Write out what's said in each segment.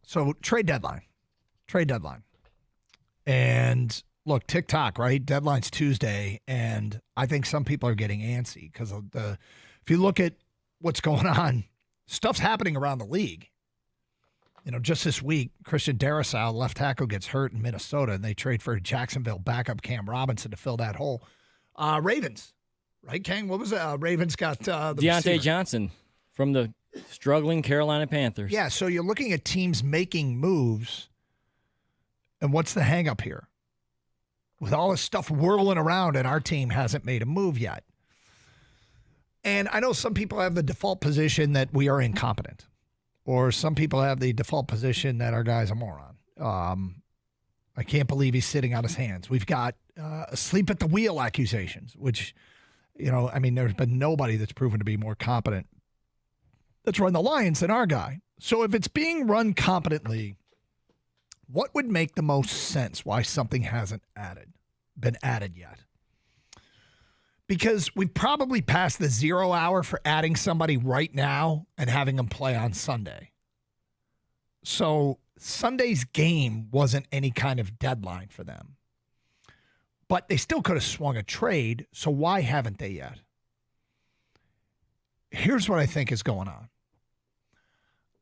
So trade deadline. And look, TikTok, right? Deadline's Tuesday, and I think some people are getting antsy because of if you look at what's going on, stuff's happening around the league. Just this week, Christian Darrisaw, left tackle, gets hurt in Minnesota, and they trade for Jacksonville backup Cam Robinson to fill that hole. Ravens, right, Kang? What was it? Ravens got the Deontay receiver. Johnson from the struggling Carolina Panthers. Yeah, so you're looking at teams making moves, and what's the hang-up here? With all this stuff whirling around, and our team hasn't made a move yet. And I know some people have the default position that we are incompetent. Or some people have the default position that our guy's a moron. I can't believe he's sitting on his hands. We've got asleep at the wheel accusations, which, there's been nobody that's proven to be more competent that's run the Lions than our guy. So if it's being run competently, what would make the most sense why something hasn't been added yet? Because we've probably passed the 0 hour for adding somebody right now and having them play on Sunday. So Sunday's game wasn't any kind of deadline for them. But they still could have swung a trade, so why haven't they yet? Here's what I think is going on.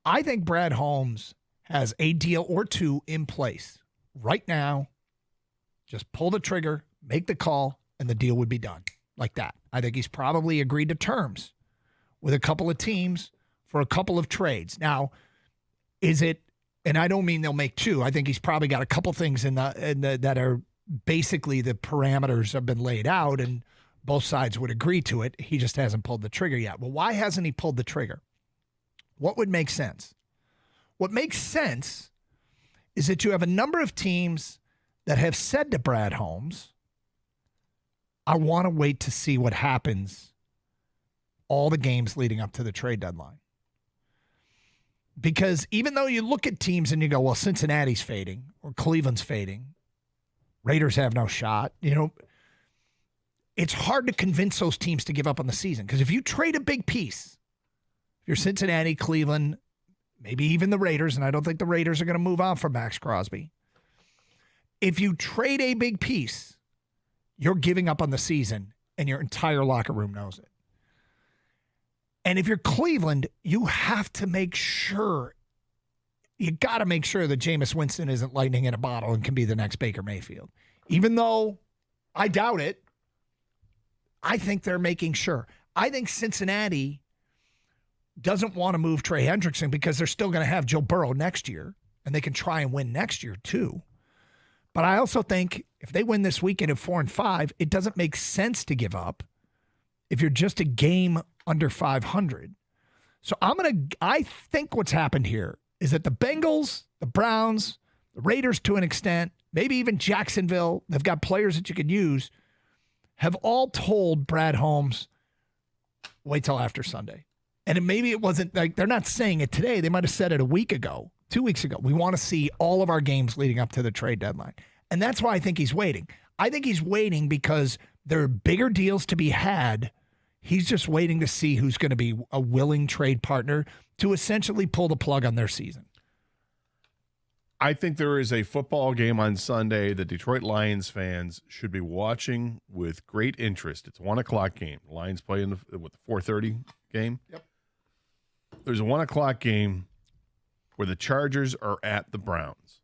I think Brad Holmes has a deal or two in place right now. Just pull the trigger, make the call, and the deal would be done. Like that. I think he's probably agreed to terms with a couple of teams for a couple of trades. Now, is it, and I don't mean they'll make two. I think he's probably got a couple things that are basically the parameters have been laid out and both sides would agree to it. He just hasn't pulled the trigger yet. Well, why hasn't he pulled the trigger? What would make sense? What makes sense is that you have a number of teams that have said to Brad Holmes, I want to wait to see what happens all the games leading up to the trade deadline. Because even though you look at teams and you go, well, Cincinnati's fading or Cleveland's fading, Raiders have no shot, it's hard to convince those teams to give up on the season. Because if you trade a big piece, if you're Cincinnati, Cleveland, maybe even the Raiders, and I don't think the Raiders are going to move on from Max Crosby. If you trade a big piece, you're giving up on the season, and your entire locker room knows it. And if you're Cleveland, you have to make sure, you got to make sure that Jameis Winston isn't lightning in a bottle and can be the next Baker Mayfield. Even though I doubt it, I think they're making sure. I think Cincinnati doesn't want to move Trey Hendrickson because they're still going to have Joe Burrow next year, and they can try and win next year too. But I also think if they win this weekend at 4-5, it doesn't make sense to give up if you're just a game under 500. So I think what's happened here is that the Bengals, the Browns, the Raiders to an extent, maybe even Jacksonville, they've got players that you could use, have all told Brad Holmes, wait till after Sunday. And maybe it wasn't like they're not saying it today. They might have said it a week ago, 2 weeks ago. We want to see all of our games leading up to the trade deadline. And that's why I think he's waiting. I think he's waiting because there are bigger deals to be had. He's just waiting to see who's going to be a willing trade partner to essentially pull the plug on their season. I think there is a football game on Sunday that Detroit Lions fans should be watching with great interest. It's a 1 o'clock game. The Lions play in the 4:30 game. Yep. There's a 1 o'clock game where the Chargers are at the Browns.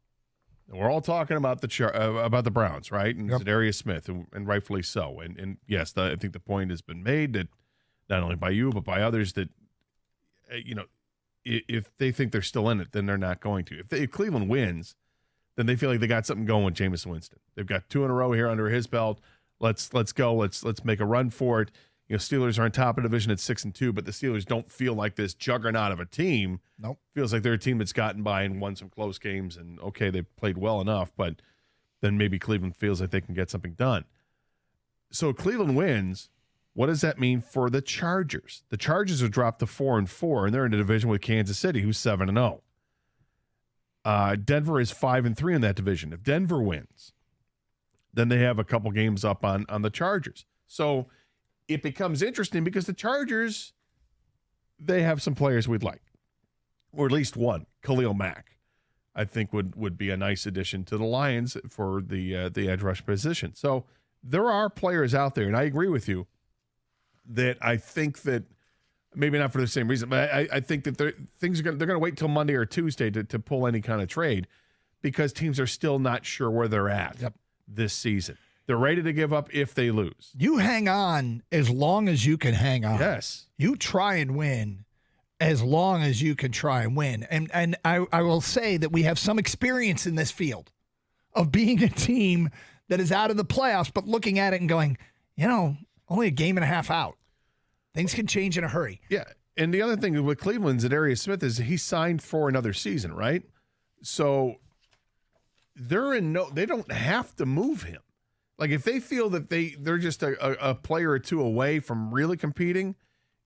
And we're all talking about the Browns, right? And Zadarius Smith, and rightfully so. And yes, I think the point has been made that not only by you but by others that if they think they're still in it, then they're not going to. If Cleveland wins, then they feel like they got something going with Jameis Winston. They've got 2 in a row here under his belt. Let's go. Let's make a run for it. Steelers are on top of the division at 6-2, but the Steelers don't feel like this juggernaut of a team. Nope. Feels like they're a team that's gotten by and won some close games, and okay, they've played well enough, but then maybe Cleveland feels like they can get something done. So Cleveland wins. What does that mean for the Chargers? The Chargers have dropped to 4-4, and they're in a division with Kansas City, who's 7-0. Denver is 5-3 in that division. If Denver wins, then they have a couple games up on the Chargers. So it becomes interesting because the Chargers, they have some players we'd like, or at least one, Khalil Mack. I think would be a nice addition to the Lions for the edge rush position. So there are players out there, and I agree with you that I think that maybe not for the same reason, but I think that they're going to wait till Monday or Tuesday to pull any kind of trade because teams are still not sure where they're at this season. They're ready to give up if they lose. You hang on as long as you can hang on. Yes. You try and win as long as you can try and win. And I will say that we have some experience in this field of being a team that is out of the playoffs, but looking at it and going, only a game and a half out. Things can change in a hurry. Yeah. And the other thing with Cleveland's Zadarius Smith is he signed for another season, right? So they don't have to move him. Like if they feel that they're just a player or two away from really competing,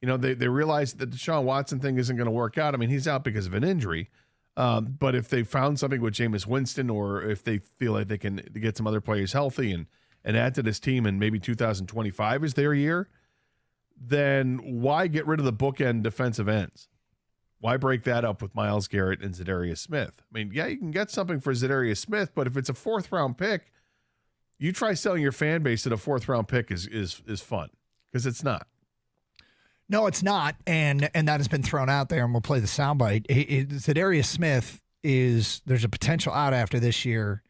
they realize that the Deshaun Watson thing isn't going to work out. I mean, he's out because of an injury. But if they found something with Jameis Winston, or if they feel like they can get some other players healthy and add to this team, and maybe 2025 is their year, then why get rid of the bookend defensive ends? Why break that up with Myles Garrett and Zadarius Smith? I mean, yeah, you can get something for Zadarius Smith, but if it's a 4th-round pick, you try selling your fan base that a 4th-round pick is fun, because it's not. No, it's not, and that has been thrown out there, and we'll play the soundbite. Zadarius Smith there's a potential out after this year.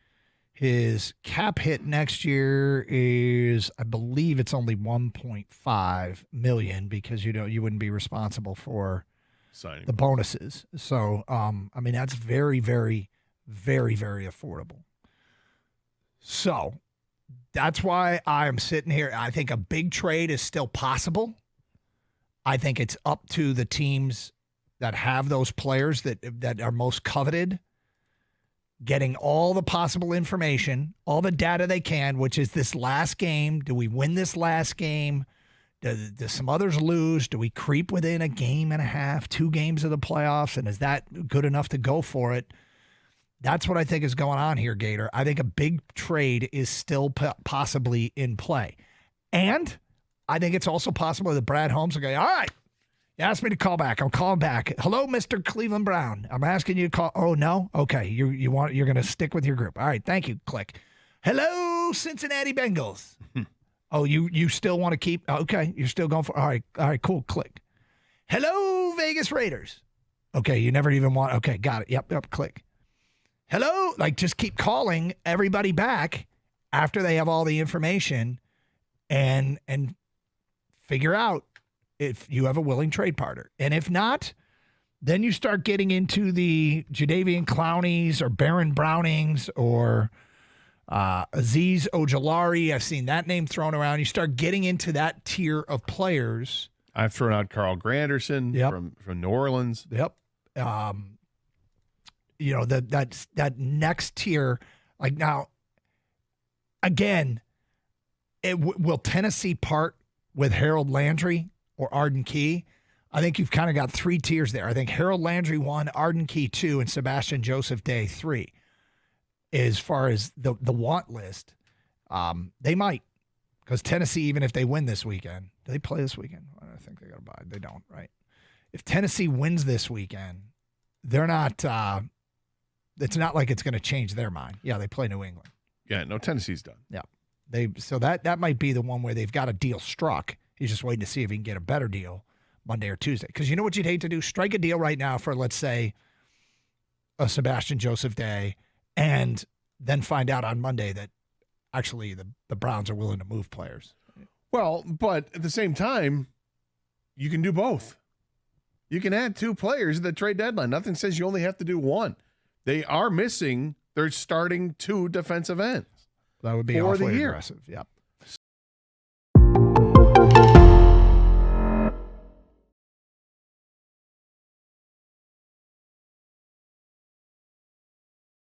His cap hit next year is, I believe it's only $1.5 million because you wouldn't be responsible for signing the bonuses. So, that's very, very, very, very affordable. So that's why I'm sitting here. I think a big trade is still possible. I think it's up to the teams that have those players that are most coveted, getting all the possible information, all the data they can, which is this last game. Do we win this last game? Do some others lose? Do we creep within a game and a half, 2 games of the playoffs? And is that good enough to go for it? That's what I think is going on here, Gator. I think a big trade is still possibly in play. And I think it's also possible that Brad Holmes will go, all right, you asked me to call back. I'm calling back. Hello, Mr. Cleveland Brown. I'm asking you to call. Oh, no? Okay. You're going to stick with your group. All right. Thank you. Click. Hello, Cincinnati Bengals. Oh, you still want to keep? Okay. You're still going for, all right, cool. Click. Hello, Vegas Raiders. Okay. You never even want, okay. Got it. Yep. Click. Hello. Just keep calling everybody back after they have all the information and figure out if you have a willing trade partner. And if not, then you start getting into the Jadeveon Clowneys or Baron Brownings or Azeez Ojulari. I've seen that name thrown around. You start getting into that tier of players. I've thrown out Carl Granderson from New Orleans. Yep. That next tier. Now, again, will Tennessee part with Harold Landry or Arden Key? I think you've kind of got 3 tiers there. I think Harold Landry 1, Arden Key 2, and Sebastian Joseph Day 3. As far as the want list, they might, because Tennessee, even if they win this weekend, do they play this weekend? I think they got to buy. They don't, right? If Tennessee wins this weekend, they're not. It's not like it's going to change their mind. Yeah, they play New England. Yeah, no, Tennessee's done. Yeah, so that might be the one where they've got a deal struck. He's just waiting to see if he can get a better deal Monday or Tuesday. Because you know what you'd hate to do? Strike a deal right now for, let's say, a Sebastian Joseph Day, and then find out on Monday that actually the Browns are willing to move players. Well, but at the same time, you can do both. You can add 2 players at the trade deadline. Nothing says you only have to do 1. They are missing their starting 2 defensive ends. That would be awfully aggressive. Yep.